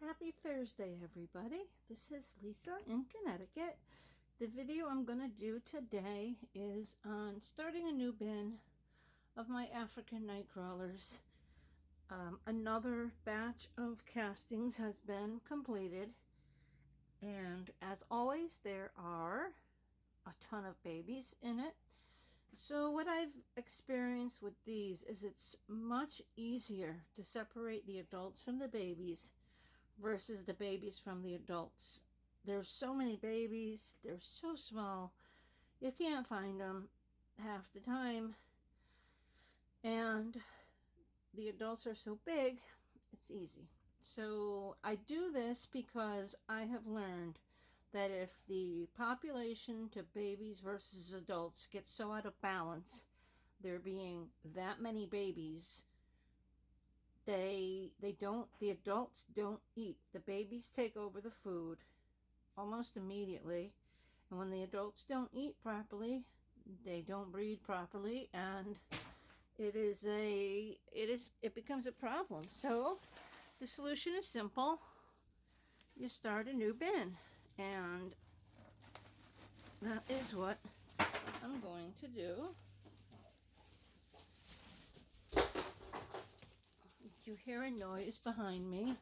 Happy Thursday, everybody. This is Lisa in Connecticut. The video I'm going to do today is on starting a new bin of my African night crawlers. Another batch of castings has been completed, and as always, there are a ton of babies in it. So what I've experienced with these is it's much easier to separate the adults from the babies versus the babies from the adults. There's so many babies, they're so small, you can't find them half the time, and the adults are so big, it's easy. So I do this because I have learned that if the population to babies versus adults gets so out of balance, there being that many babies, the adults don't eat. The babies take over the food almost immediately, and when the adults don't eat properly, they don't breed properly, and it becomes a problem. So the solution is simple. You start a new bin, and that is what I'm going to do. You hear a noise behind me.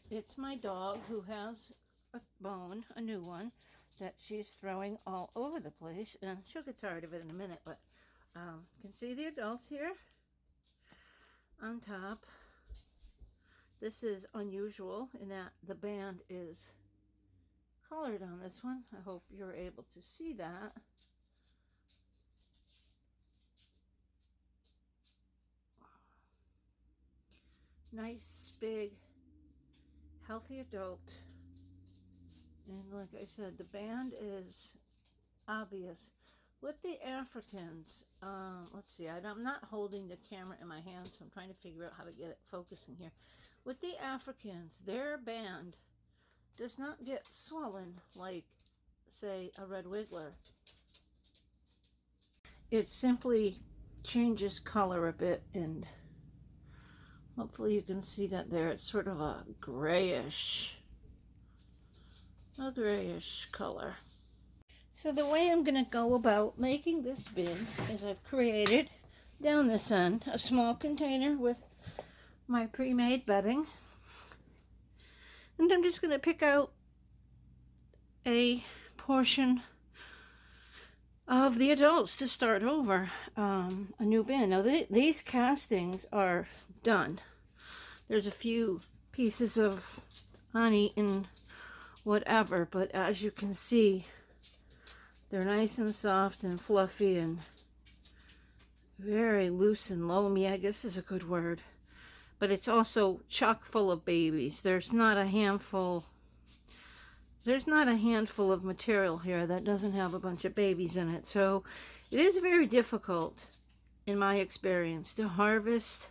It's my dog who has a bone, a new one, that she's throwing all over the place, and she'll get tired of it in a minute, but you can see the adults here on top. This is unusual in that the band is colored on this one. I hope you're able to see that. Nice, big, healthy adult. And like I said, the band is obvious. With the Africans, let's see, I'm not holding the camera in my hand, so I'm trying to figure out how to get it focusing here. With the Africans, their band does not get swollen like, say, a red wiggler. It simply changes color a bit, and hopefully you can see that there. It's sort of a grayish color. So the way I'm going to go about making this bin is I've created down this end a small container with my pre-made bedding, and I'm just going to pick out a portion of the adults to start over a new bin. Now these castings are done. There's a few pieces of uneaten whatever, but as you can see, they're nice and soft and fluffy and very loose and loamy, I guess is a good word. But it's also chock full of babies. There's not a handful of material here that doesn't have a bunch of babies in it. So it is very difficult, in my experience, to harvest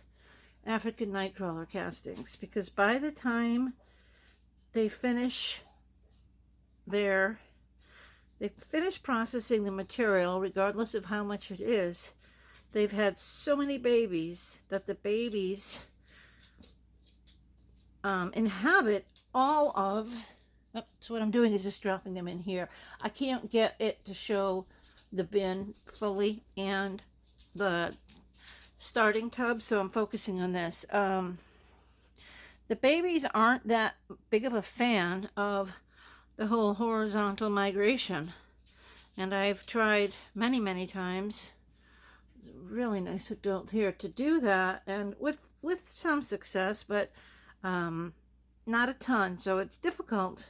African nightcrawler castings, because by the time they finish processing the material, regardless of how much it is, they've had so many babies that the babies inhabit all of... So what I'm doing is just dropping them in here. I can't get it to show the bin fully and the starting tub, so I'm focusing on this. The babies aren't that big of a fan of the whole horizontal migration, and I've tried many times. There's a really nice adult here to do that, and with some success, but not a ton. So it's difficult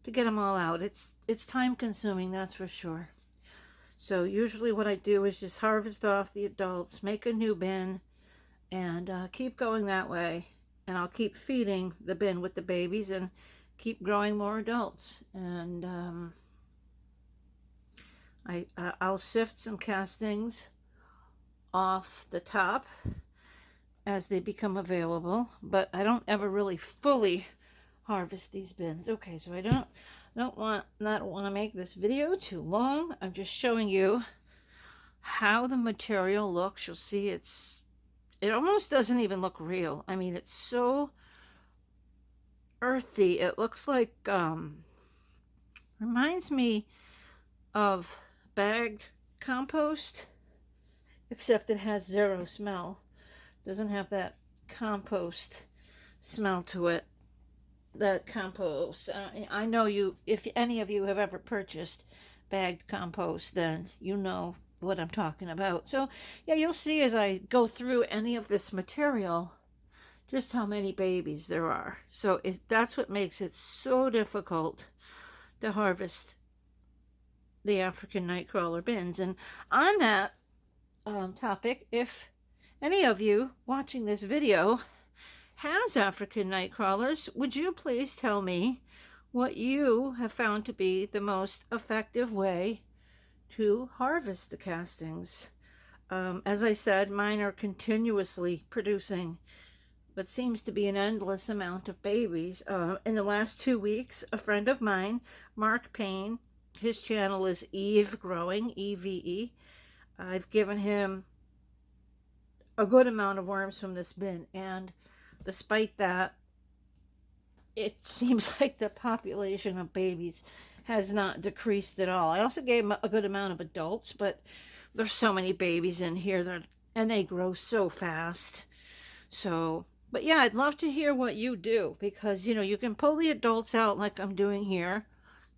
to get them all out. It's time consuming, that's for sure. So usually what I do is just harvest off the adults, make a new bin, and keep going that way. And I'll keep feeding the bin with the babies and keep growing more adults. And I'll sift some castings off the top as they become available, but I don't ever really fully harvest these bins. Okay, so I don't want to make this video too long. I'm just showing you how the material looks. You'll see it almost doesn't even look real. I mean, it's so earthy. It looks like, reminds me of bagged compost, except it has zero smell. Doesn't have that compost smell to it. That compost. I know you, if any of you have ever purchased bagged compost, then you know what I'm talking about. So, yeah, you'll see as I go through any of this material just how many babies there are. So that's what makes it so difficult to harvest the African nightcrawler bins. And on that topic, if any of you watching this video has African nightcrawlers, would you please tell me what you have found to be the most effective way to harvest the castings? As I said, mine are continuously producing what seems to be an endless amount of babies. In the last 2 weeks, a friend of mine, Mark Payne, his channel is Eve Growing, EVE. I've given him a good amount of worms from this bin, and despite that, it seems like the population of babies has not decreased at all. I also gave him a good amount of adults, but there's so many babies in here, and they grow so fast. So, but yeah, I'd love to hear what you do, because, you know, you can pull the adults out like I'm doing here.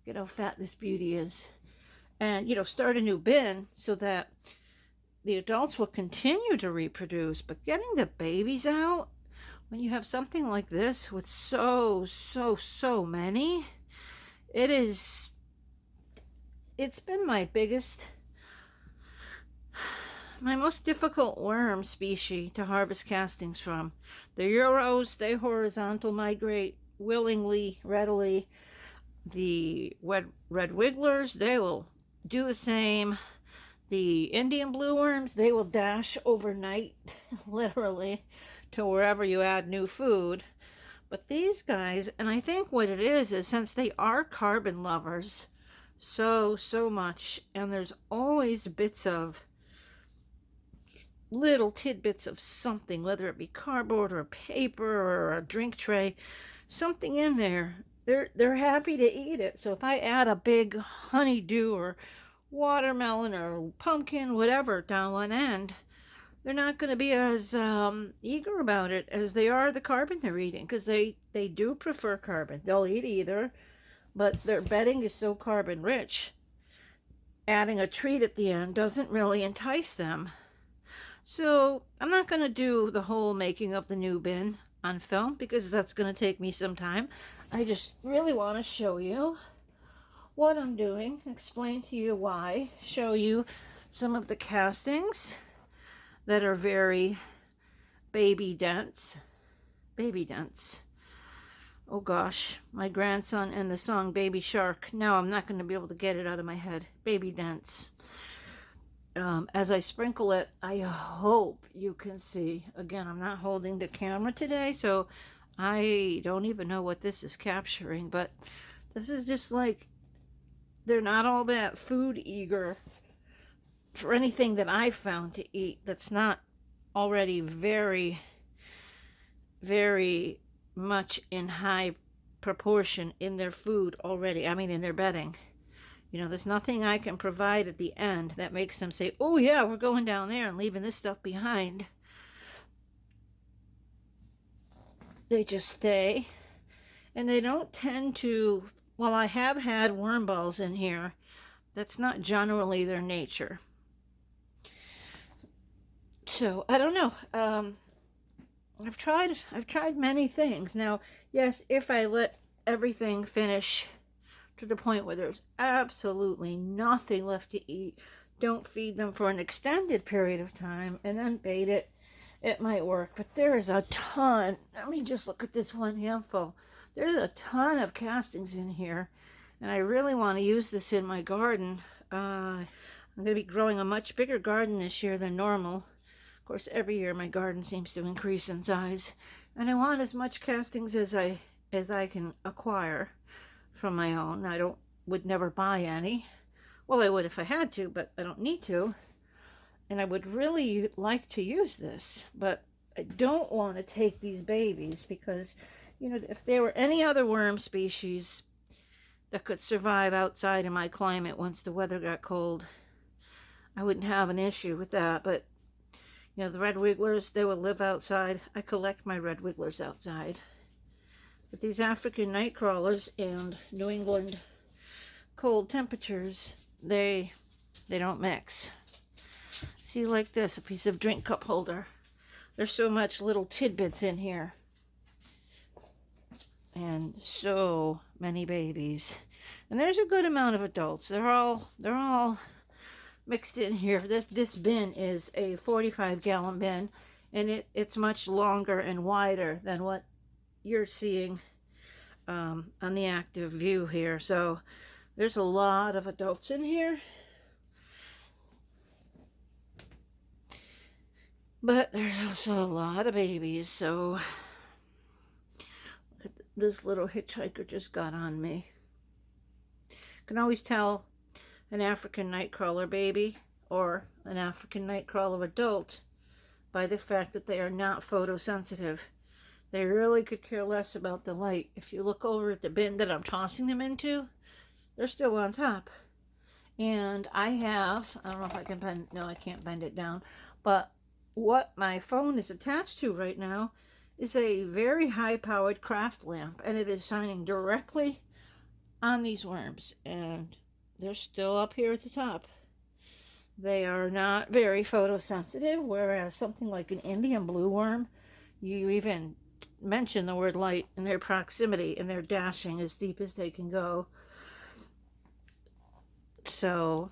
Get how fat this beauty is. And, you know, start a new bin so that the adults will continue to reproduce. But getting the babies out, when you have something like this with so many, it's been my most difficult worm species to harvest castings from. The Euros, they horizontal migrate willingly, readily. The red wigglers, they will do the same. The Indian blue worms, they will dash overnight, literally, to wherever you add new food. But these guys, and I think what it is since they are carbon lovers so much, and there's always bits of little tidbits of something, whether it be cardboard or paper or a drink tray, something in there, they're happy to eat it. So if I add a big honeydew or watermelon or pumpkin, whatever, down one end, they're not going to be as eager about it as they are the carbon they're eating, because they do prefer carbon. They'll eat either, but their bedding is so carbon rich, adding a treat at the end doesn't really entice them. So I'm not going to do the whole making of the new bin on film, because that's going to take me some time. I just really want to show you what I'm doing, explain to you why, show you some of the castings that are very baby dense. Oh gosh, my grandson and the song Baby Shark. Now I'm not going to be able to get it out of my head. Baby dense. As I sprinkle it, I hope you can see. Again, I'm not holding the camera today, so I don't even know what this is capturing, but this is just like, they're not all that food eager for anything that I've found to eat that's not already very much in high proportion in their food already. I mean, in their bedding. You know, there's nothing I can provide at the end that makes them say, oh yeah, we're going down there and leaving this stuff behind. They just stay, and they don't tend to, well, I have had worm balls in here. That's not generally their nature. So I don't know. I've tried many things. Now, yes, if I let everything finish to the point where there's absolutely nothing left to eat, don't feed them for an extended period of time, and then bait it, it might work. But there is a ton. Let me just look at this one handful. There's a ton of castings in here, and I really want to use this in my garden. I'm going to be growing a much bigger garden this year than normal. Of course, every year my garden seems to increase in size, and I want as much castings as I can acquire from my own. I would never buy any. Well, I would if I had to, but I don't need to. And I would really like to use this, but I don't want to take these babies, because You know, if there were any other worm species that could survive outside in my climate once the weather got cold, I wouldn't have an issue with that. But, you know, the red wigglers, they will live outside. I collect my red wigglers outside. But these African night crawlers and New England cold temperatures, they don't mix. See, like this, a piece of drink cup holder. There's so much little tidbits in here. And so many babies. And there's a good amount of adults. They're all mixed in here. This bin is a 45-gallon bin, and it's much longer and wider than what you're seeing on the active view here. So there's a lot of adults in here. But there's also a lot of babies, so this little hitchhiker just got on me. You can always tell an African nightcrawler baby or an African nightcrawler adult by the fact that they are not photosensitive. They really could care less about the light. If you look over at the bin that I'm tossing them into, they're still on top. And I don't know if I can bend, no, I can't bend it down, but what my phone is attached to right now is a very high-powered craft lamp, and it is shining directly on these worms, and they're still up here at the top. They are not very photosensitive, whereas something like an Indian blue worm, you even mention the word light in their proximity, and they're dashing as deep as they can go. So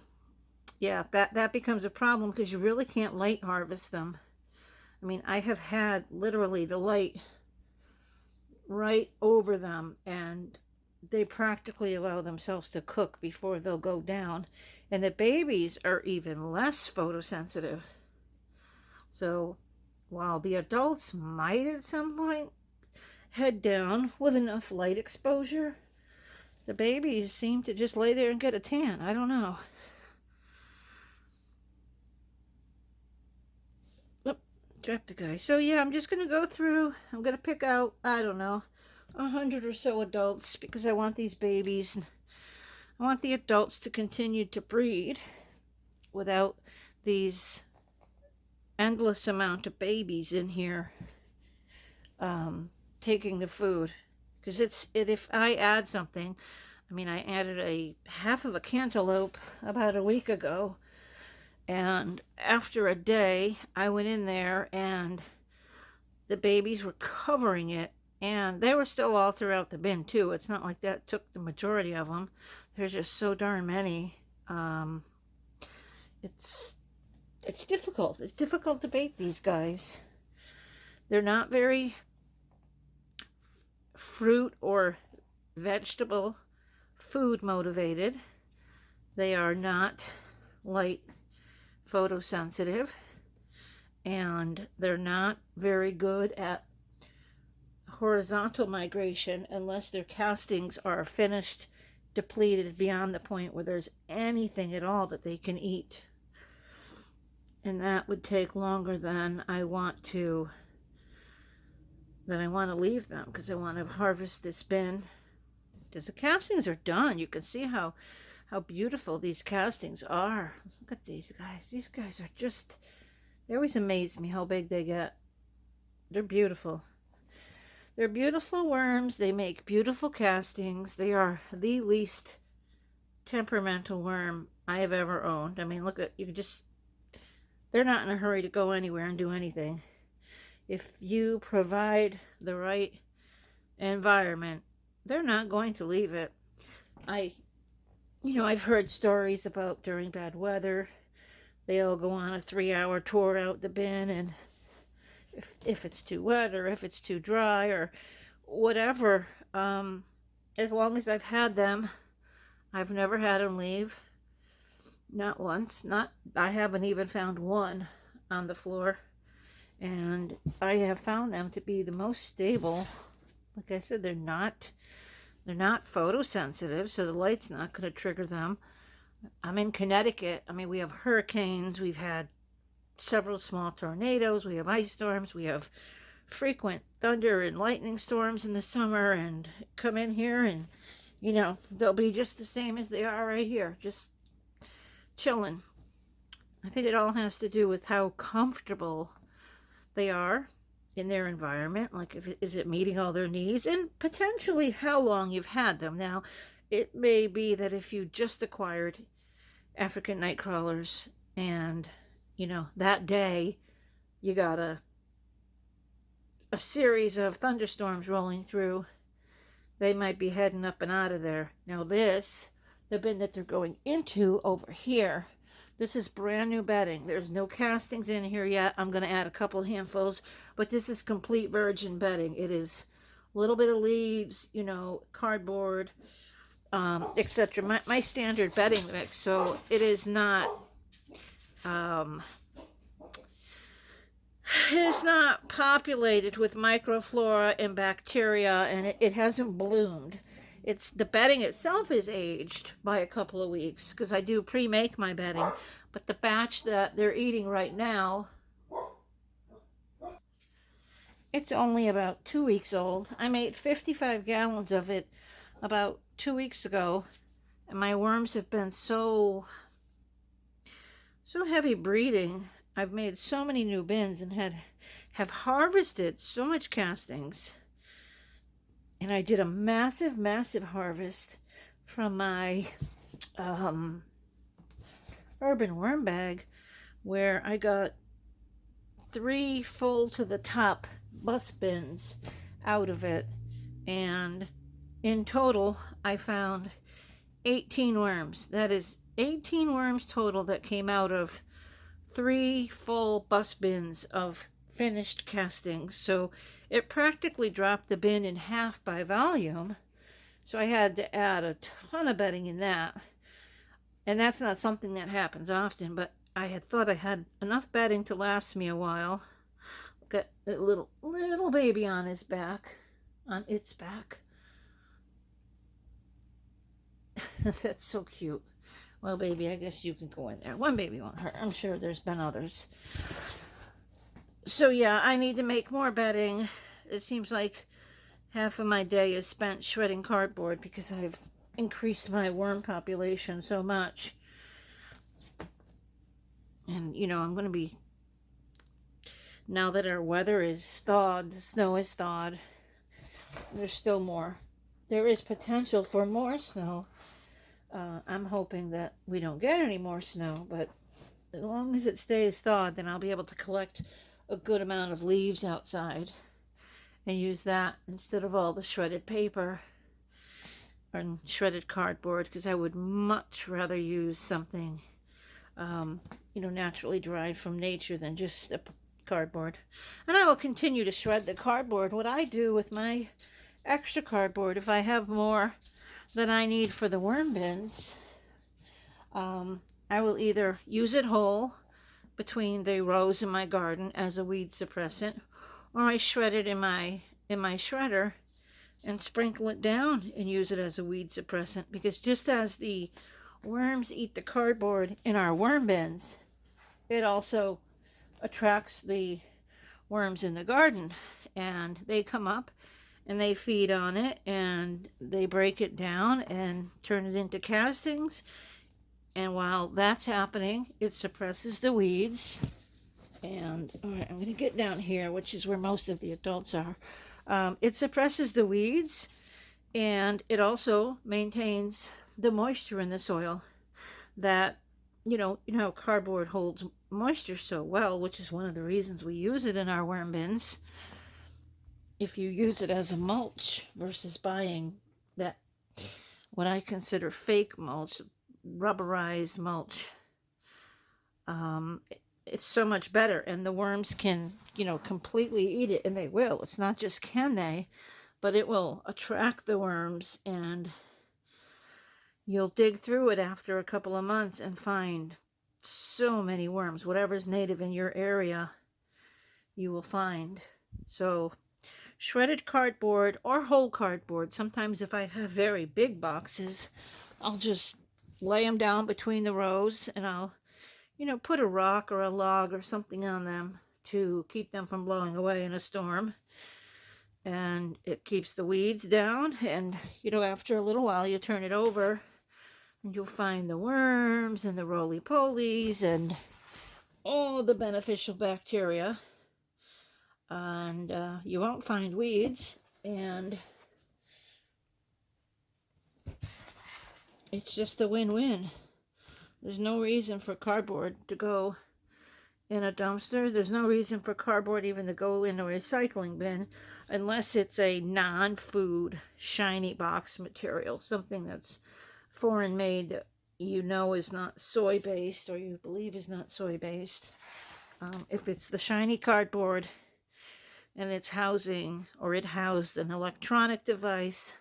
yeah, that becomes a problem because you really can't light harvest them. I mean, I have had literally the light right over them, and they practically allow themselves to cook before they'll go down. And the babies are even less photosensitive. So while the adults might at some point head down with enough light exposure, the babies seem to just lay there and get a tan. I don't know. Drop the guy. So yeah, I'm just going to go through. I'm going to pick out, I don't know, 100 or so adults because I want these babies. I want the adults to continue to breed without these endless amount of babies in here taking the food. Because if I add something, I mean, I added a half of a cantaloupe about a week ago. And after a day, I went in there and the babies were covering it. And they were still all throughout the bin, too. It's not like that took the majority of them. There's just so darn many. It's difficult. It's difficult to bait these guys. They're not very fruit or vegetable food motivated. They are not light photosensitive, and they're not very good at horizontal migration unless their castings are finished, depleted beyond the point where there's anything at all that they can eat. And that would take longer than I want to leave them, because I want to harvest this bin. Because the castings are done. You can see how beautiful these castings are. Look at these guys. These guys are just, they always amaze me how big they get. They're beautiful. They're beautiful worms. They make beautiful castings. They are the least temperamental worm I have ever owned. I mean, look at, you can just, they're not in a hurry to go anywhere and do anything. If you provide the right environment, they're not going to leave it. I've heard stories about during bad weather, they'll go on a 3-hour tour out the bin, and if it's too wet or if it's too dry or whatever, as long as I've had them, I've never had them leave. Not once. I haven't even found one on the floor. And I have found them to be the most stable. Like I said, they're not photosensitive, so the light's not going to trigger them. I'm in Connecticut. I mean, we have hurricanes. We've had several small tornadoes. We have ice storms. We have frequent thunder and lightning storms in the summer and come in here and, they'll be just the same as they are right here, just chilling. I think it all has to do with how comfortable they are in their environment. Like, is it meeting all their needs, and potentially how long you've had them. Now, it may be that if you just acquired African night crawlers and, that day you got a series of thunderstorms rolling through, they might be heading up and out of there. Now, the bin that they're going into over here, this is brand new bedding. There's no castings in here yet. I'm going to add a couple handfuls, but this is complete virgin bedding. It is a little bit of leaves, cardboard, etc. My standard bedding mix. So it is not, it's not populated with microflora and bacteria, and it hasn't bloomed. The bedding itself is aged by a couple of weeks because I do pre-make my bedding, but the batch that they're eating right now, it's only about 2 weeks old. I made 55 gallons of it about 2 weeks ago, and my worms have been so heavy breeding. I've made so many new bins and have harvested so much castings. And I did a massive harvest from my urban worm bag, where I got 3 full to the top bus bins out of it. And in total, I found 18 worms. That is 18 worms total that came out of 3 full bus bins of finished castings. So it practically dropped the bin in half by volume. So I had to add a ton of bedding in that. And that's not something that happens often, but I had thought I had enough bedding to last me a while. Got a little baby on its back. That's so cute. Well, baby, I guess you can go in there. One baby won't hurt. I'm sure there's been others. So yeah, I need to make more bedding. It seems like half of my day is spent shredding cardboard because I've increased my worm population so much. And, I'm going to be, now that our weather is thawed, the snow is thawed, there's still more. There is potential for more snow. I'm hoping that we don't get any more snow, but as long as it stays thawed, then I'll be able to collect a good amount of leaves outside and use that instead of all the shredded paper and shredded cardboard, because I would much rather use something, naturally derived from nature than just a cardboard. And I will continue to shred the cardboard. What I do with my extra cardboard, if I have more that I need for the worm bins, I will either use it whole between the rows in my garden as a weed suppressant, or I shred it in my shredder and sprinkle it down and use it as a weed suppressant. Because just as the worms eat the cardboard in our worm bins, it also attracts the worms in the garden, and they come up and they feed on it, and they break it down and turn it into castings. And while that's happening, it suppresses the weeds. And all right, I'm going to get down here, which is where most of the adults are. It suppresses the weeds, and it also maintains the moisture in the soil. That, how cardboard holds moisture so well, which is one of the reasons we use it in our worm bins. If you use it as a mulch versus buying that, what I consider fake mulch, rubberized mulch, it's so much better, and the worms can, completely eat it, and they will. It's not just can they, but it will attract the worms, and you'll dig through it after a couple of months and find so many worms. Whatever's native in your area, you will find. So shredded cardboard or whole cardboard. Sometimes if I have very big boxes, I'll just lay them down between the rows, and I'll, put a rock or a log or something on them to keep them from blowing away in a storm. and it keeps the weeds down. And you know, after a little while you turn it over and you'll find the worms and the roly-polies and all the beneficial bacteria, and you won't find weeds, and it's just a win-win. There's no reason for cardboard to go in a dumpster. There's no reason for cardboard even to go in a recycling bin unless it's a non-food shiny box material, something that's foreign made that you know is not soy based, or you believe is not soy based. If it's the shiny cardboard and it's housing, or it housed an electronic device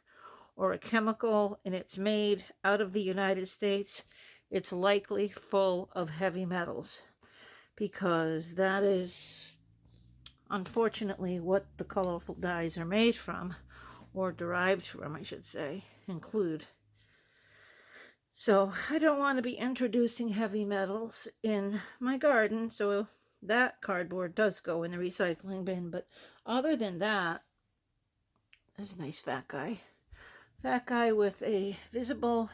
or a chemical, and it's made out of the United States, it's likely full of heavy metals, because that is unfortunately what the colorful dyes are made from, or derived from, I should say, include. So I don't want to be introducing heavy metals in my garden, so that cardboard does go in the recycling bin. But other than that, there's a nice fat guy. Fat guy with a visible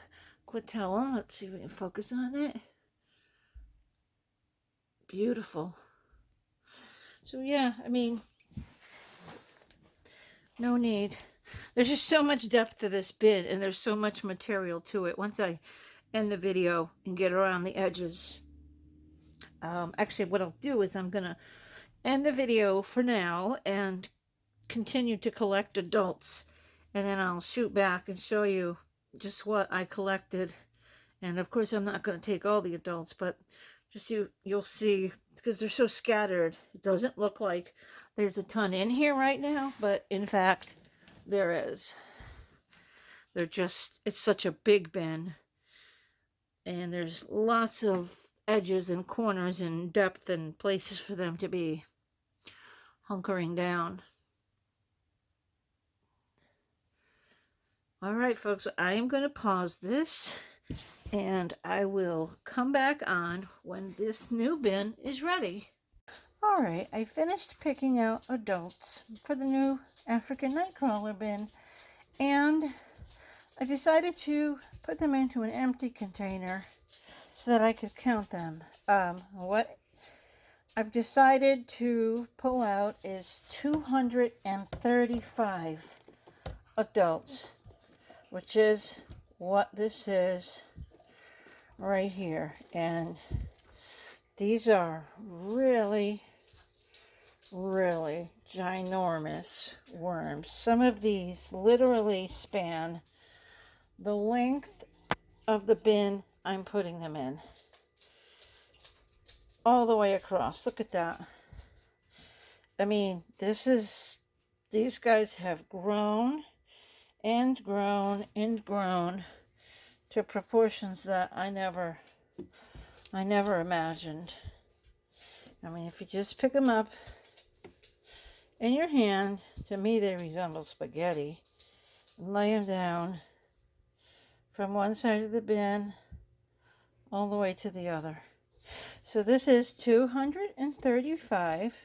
clitellum. Let's see if we can focus on it. Beautiful. So yeah, I mean, no need. There's just so much depth to this bin, and there's so much material to it. Once I end the video and get around the edges, actually what I'll do is I'm gonna end the video for now and continue to collect adults, and then I'll shoot back and show you just what I collected. And of course I'm not going to take all the adults, but just you'll see, because they're so scattered, it doesn't look like there's a ton in here right now, but in fact there is. They're just, it's such a big bin, and there's lots of edges and corners and depth and places for them to be hunkering down. All right, folks, I am going to pause this, and I will come back on when this new bin is ready. All right, I finished picking out adults for the new African Nightcrawler bin, and I decided to put them into an empty container so that I could count them. What I've decided to pull out is 235 adults, which is what this is right here. And these are really ginormous worms. Some of these literally span the length of the bin I'm putting them in, all the way across. Look at that. I mean, these guys have grown and grown and grown to proportions that I never imagined. I mean, if you just pick them up in your hand, to me they resemble spaghetti, and lay them down from one side of the bin all the way to the other. So this is 235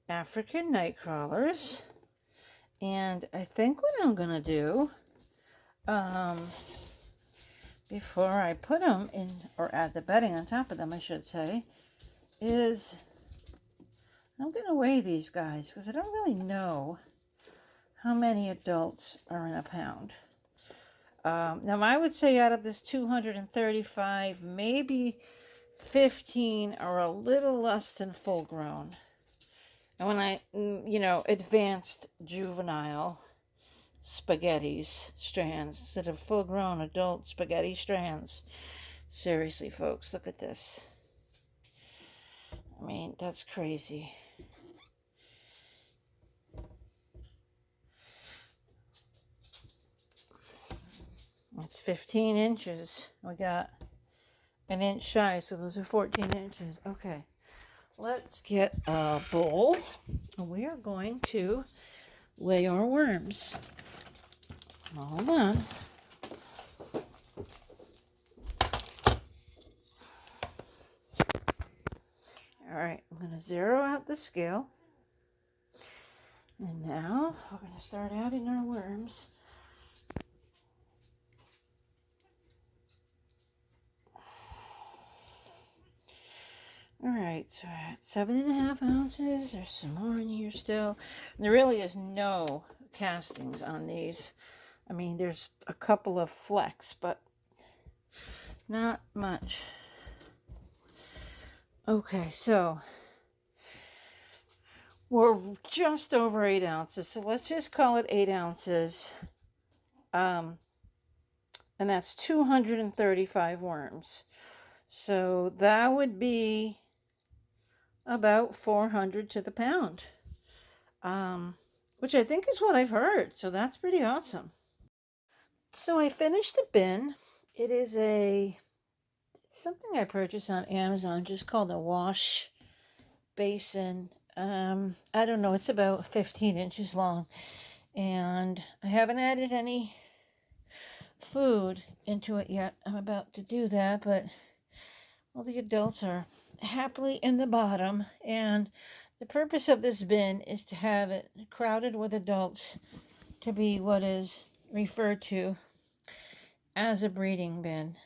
African Nightcrawlers, and I think what I'm gonna do, before I put them in, or add the bedding on top of them, I should say, is I'm going to weigh these guys, because I don't really know how many adults are in a pound. Now, I would say out of this 235, maybe 15 are a little less than full grown. And when I, advanced juvenile spaghettis strands instead of full grown adult spaghetti strands. Seriously, folks, look at this. I mean, that's crazy. It's 15 inches. We got an inch shy, so those are 14 inches. Okay, let's get a bowl. We are going to weigh our worms. Hold on. All right, I'm going to zero out the scale and Now we're going to start adding our worms. All right, so at 7.5 ounces, there's some more in here still. And there really is no castings on these. I mean, there's a couple of flecks, but not much. Okay, so we're just over 8 ounces, so let's just call it 8 ounces. And that's 235 worms. So that would be about 400 to the pound, which I think is what I've heard. So that's pretty awesome. So I finished the bin. It is something I purchased on Amazon, just called a wash basin. I don't know, it's about 15 inches long, and I haven't added any food into it yet. I'm about to do that, but all the adults are happily in the bottom, and the purpose of this bin is to have it crowded with adults to be what is referred to as a breeding bin.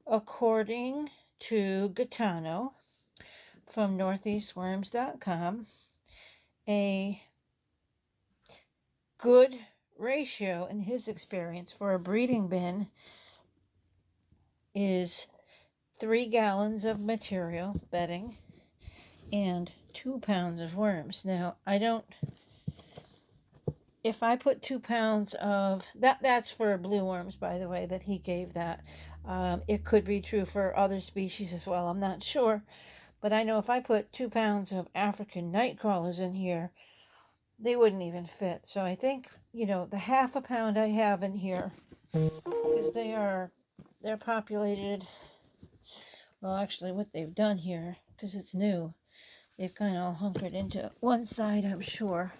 According to Gaetano from northeastworms.com, a good ratio in his experience for a breeding bin is 3 gallons of material, bedding, and 2 pounds of worms. Now, if I put 2 pounds of, that's for blue worms, by the way, that he gave that. It could be true for other species as well, I'm not sure. But I know if I put 2 pounds of African night crawlers in here, they wouldn't even fit. So I think, the half a pound I have in here, because they're populated, well, actually what they've done here, because it's new, they've kind of all hunkered into one side, I'm sure.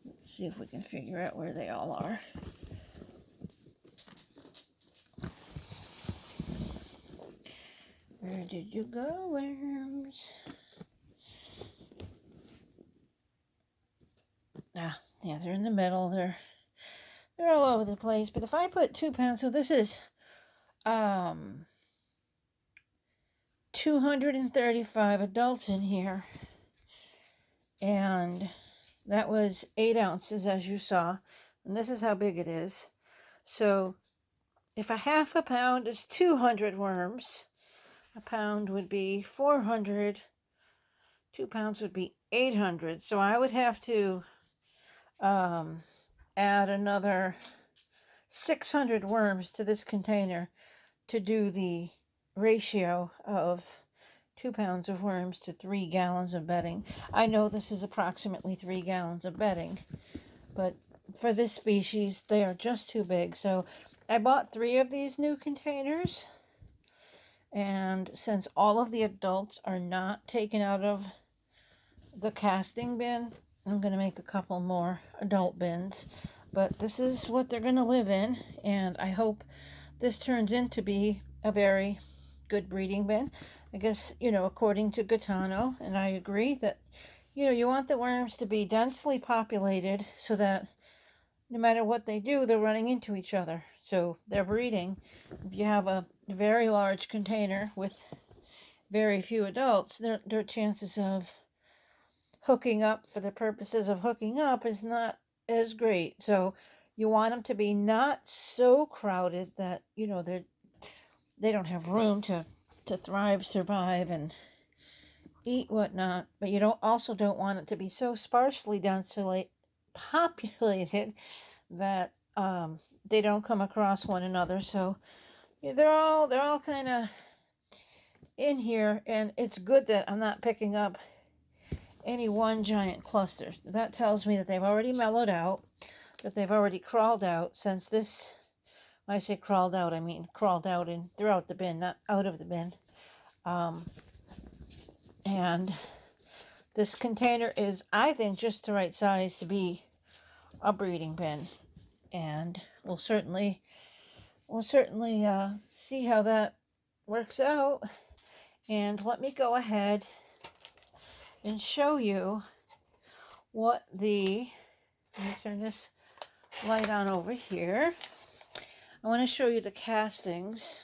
Let's see if we can figure out where they all are. Where did you go, worms? Ah, yeah, they're in the middle. They're all over the place. But if I put 2 pounds, so this is 235 adults in here, and that was 8 ounces, as you saw, and this is how big it is. So if a half a pound is 200 worms, a pound would be 400, 2 pounds would be 800. So I would have to add another 600 worms to this container to do the ratio of 2 pounds of worms to 3 gallons of bedding. I know this is approximately 3 gallons of bedding, but for this species, they are just too big. So I bought 3 of these new containers, and since all of the adults are not taken out of the casting bin, I'm going to make a couple more adult bins. But this is what they're going to live in, and I hope this turns into be a very good breeding bin. I guess, according to Gaetano, and I agree that, you want the worms to be densely populated so that no matter what they do, they're running into each other. So they're breeding. If you have a very large container with very few adults, their chances of hooking up for the purposes of hooking up is not as great. So you want them to be not so crowded that, they don't have room to thrive, survive, and eat whatnot. But you also don't want it to be so sparsely densely populated that they don't come across one another. So they're all kind of in here, and it's good that I'm not picking up any one giant cluster. That tells me that they've already mellowed out, that they've already crawled out. Since this, when I say crawled out, I mean crawled out and throughout the bin, not out of the bin. And this container is, I think, just the right size to be a breeding bin. And we'll certainly see how that works out. And let me go ahead and show you let me turn this light on over here. I want to show you the castings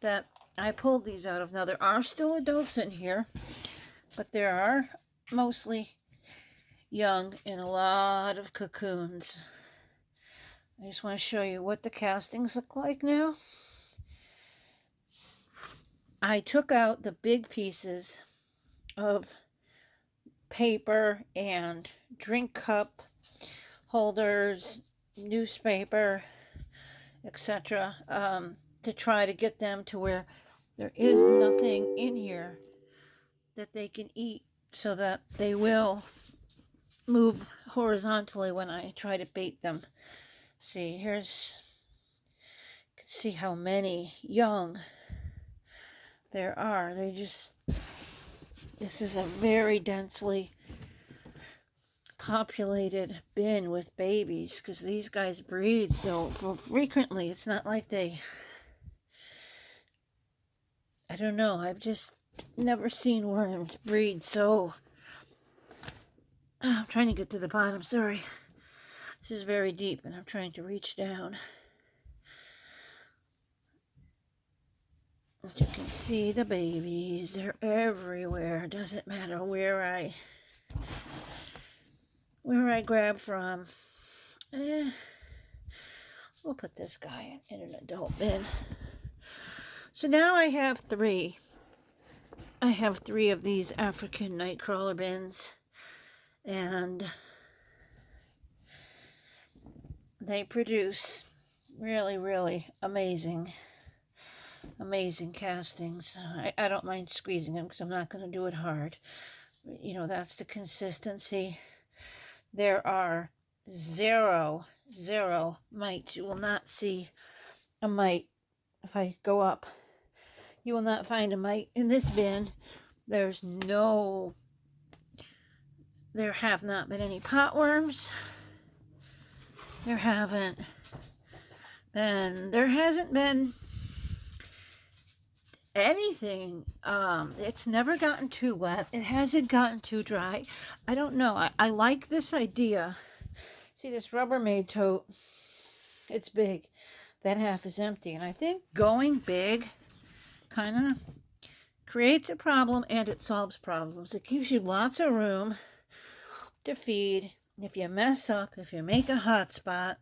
that I pulled these out of. Now, there are still adults in here, but there are mostly young in a lot of cocoons. I just want to show you what the castings look like now. I took out the big pieces of paper and drink cup holders, newspaper, etc., to try to get them to where there is nothing in here that they can eat, so that they will move horizontally when I try to bait them. See, here's, you can see how many young there are. This is a very densely populated bin with babies, because these guys breed so frequently. It's not like I don't know, I've just never seen worms breed so. I'm trying to get to the bottom, sorry. This is very deep and I'm trying to reach down. As you can see, the babies, they're everywhere. Doesn't matter where I grab from. We'll put this guy in an adult bin. So now I have three. I have 3 of these African nightcrawler bins, and they produce really, really amazing castings. I don't mind squeezing them because I'm not going to do it hard. You know, that's the consistency. There are zero mites. You will not see a mite. If I go up, you will not find a mite in this bin. There have not been any potworms. There hasn't been anything. It's never gotten too wet. It hasn't gotten too dry. I don't know. I like this idea. See this Rubbermaid tote? It's big. That half is empty. And I think going big kind of creates a problem, and it solves problems. It gives you lots of room to feed. If you mess up, if you make a hot spot,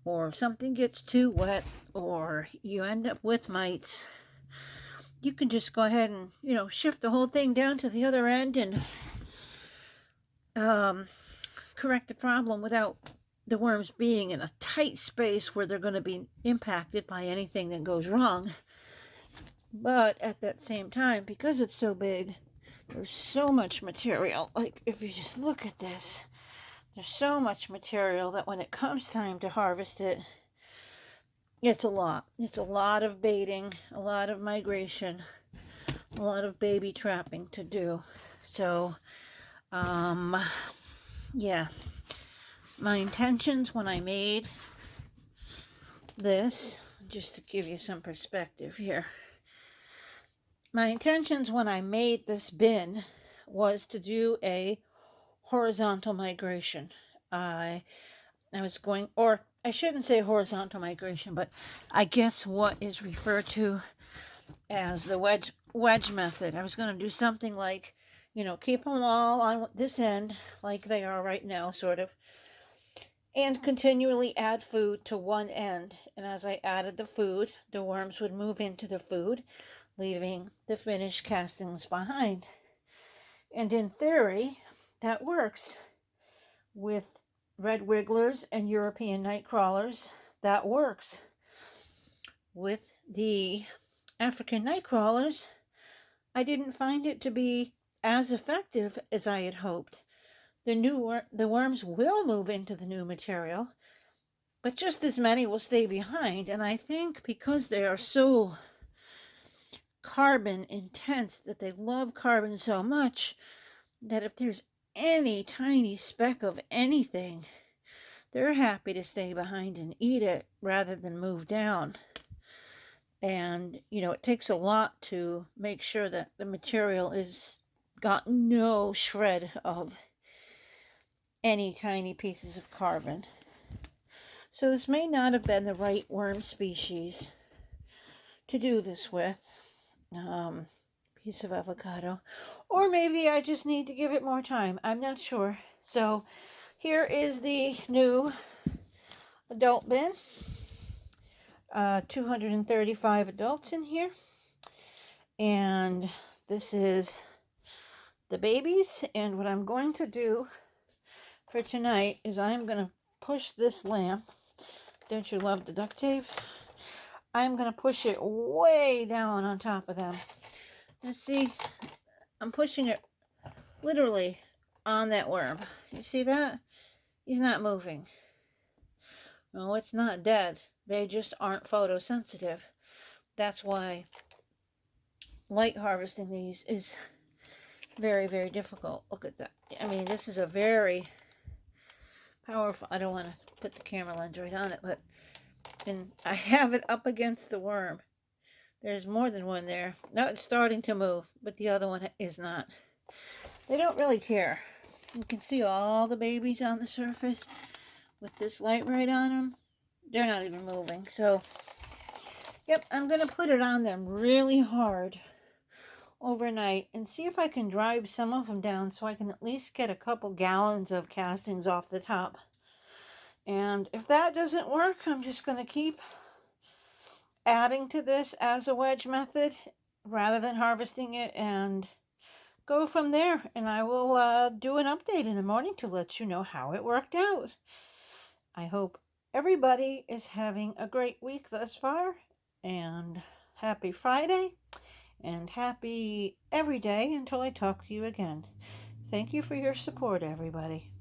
or something gets too wet, or you end up with mites, you can just go ahead and, shift the whole thing down to the other end and correct the problem without the worms being in a tight space where they're going to be impacted by anything that goes wrong. But at that same time, because it's so big, there's so much material. Like, if you just look at this, there's so much material that when it comes time to harvest it, it's a lot. It's a lot of baiting, a lot of migration, a lot of baby trapping to do. So, yeah. My intentions when I made this, just to give you some perspective here, my intentions when I made this bin was to do a horizontal migration. I was going, or I shouldn't say horizontal migration, but I guess what is referred to as the wedge method. I was going to do something like, keep them all on this end like they are right now, sort of, and continually add food to one end. And as I added the food, the worms would move into the food, leaving the finished castings behind. And in theory, that works. With red wigglers and European night crawlers, that works. With the African night crawlers, I didn't find it to be as effective as I had hoped. The worms will move into the new material, but just as many will stay behind. And I think because they are so carbon intense, that they love carbon so much, that if there's any tiny speck of anything, they're happy to stay behind and eat it rather than move down. And, it takes a lot to make sure that the material is got no shred of any tiny pieces of carbon. So this may not have been the right worm species to do this with. Piece of avocado. Or maybe I just need to give it more time. I'm not sure. So here is the new adult bin. 235 adults in here. And this is the babies. And what I'm going to do for tonight is I'm going to push this lamp. Don't you love the duct tape? I'm going to push it way down on top of them. You see, I'm pushing it literally on that worm. You see that? He's not moving. No, it's not dead. They just aren't photosensitive. That's why light harvesting these is very, very difficult. Look at that. I mean, this is a very powerful, I don't want to put the camera lens right on it, but and I have it up against the worm. There's more than one there. Now it's starting to move, but the other one is not. They don't really care. You can see all the babies on the surface with this light right on them. They're not even moving. So, yep, I'm going to put it on them really hard overnight and see if I can drive some of them down so I can at least get a couple gallons of castings off the top. And if that doesn't work, I'm just going to keep adding to this as a wedge method rather than harvesting it and go from there. And I will do an update in the morning to let you know how it worked out. I hope everybody is having a great week thus far, and happy Friday and happy every day until I talk to you again. Thank you for your support, everybody.